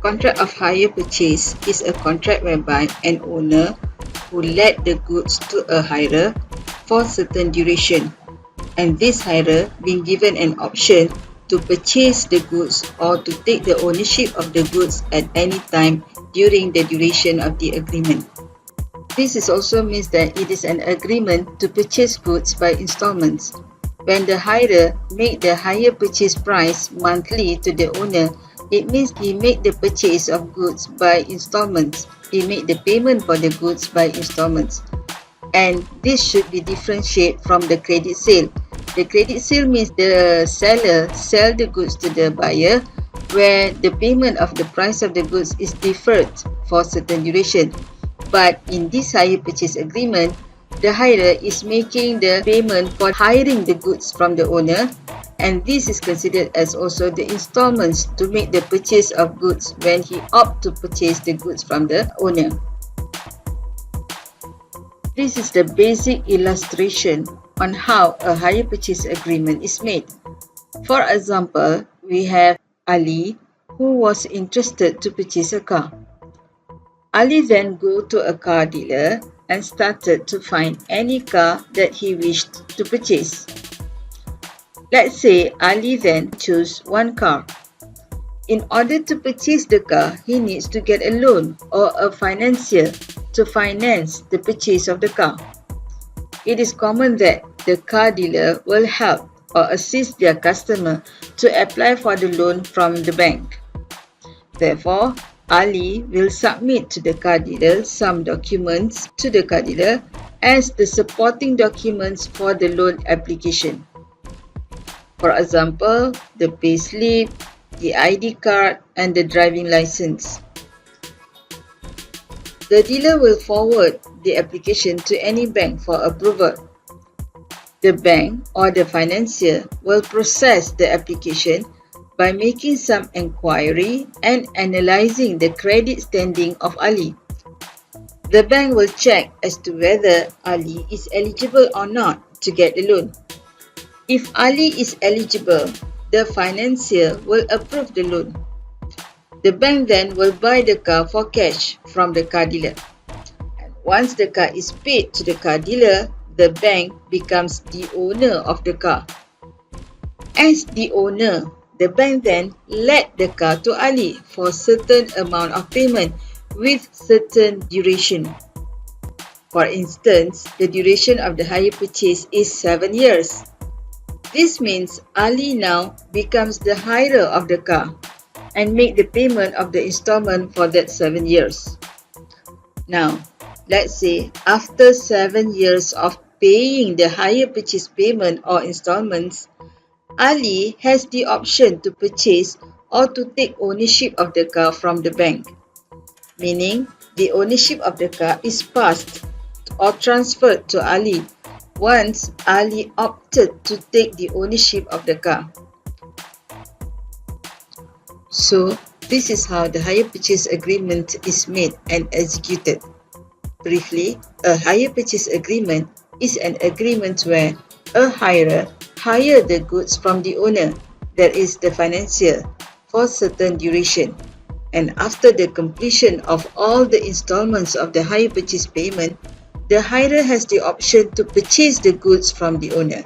Contract of hire purchase is a contract whereby an owner who let the goods to a hirer for certain duration, and this hirer being given an option to purchase the goods or to take the ownership of the goods at any time during the duration of the agreement. This also means that it is an agreement to purchase goods by installments. When the hirer make the hire purchase price monthly to the owner, it means he made the purchase of goods by installments. He made the payment for the goods by installments. And this should be differentiated from the credit sale. The credit sale means the seller sells the goods to the buyer, where the payment of the price of the goods is deferred for certain duration. But in this hire purchase agreement, the hirer is making the payment for hiring the goods from the owner, and this is considered as also the installments to make the purchase of goods when he opts to purchase the goods from the owner. This is the basic illustration on how a hire purchase agreement is made. For example, we have Ali who was interested to purchase a car. Ali then go to a car dealer and started to find any car that he wished to purchase. Let's say Ali then chose one car. In order to purchase the car, he needs to get a loan or a financier to finance the purchase of the car. It is common that the car dealer will help or assist their customer to apply for the loan from the bank. Therefore, Ali will submit to the car dealer some documents to the car dealer as the supporting documents for the loan application. For example, the payslip, the ID card, and the driving license. The dealer will forward the application to any bank for approval. The bank or the financier will process the application by making some inquiry and analyzing the credit standing of Ali. The bank will check as to whether Ali is eligible or not to get the loan. If Ali is eligible, the financier will approve the loan. The bank then will buy the car for cash from the car dealer. And once the car is paid to the car dealer, the bank becomes the owner of the car. As the owner, the bank then let the car to Ali for certain amount of payment with certain duration. For instance, the duration of the hire purchase is 7 years. This means Ali now becomes the hirer of the car and make the payment of the installment for that 7 years. Now, let's say after 7 years of paying the hire purchase payment or installments, Ali has the option to purchase or to take ownership of the car from the bank, meaning the ownership of the car is passed or transferred to Ali once Ali opted to take the ownership of the car. So, this is how the hire purchase agreement is made and executed. Briefly, a hire purchase agreement is an agreement where a hirer hires the goods from the owner, that is the financier, for certain duration. And after the completion of all the installments of the hire purchase payment, the hirer has the option to purchase the goods from the owner.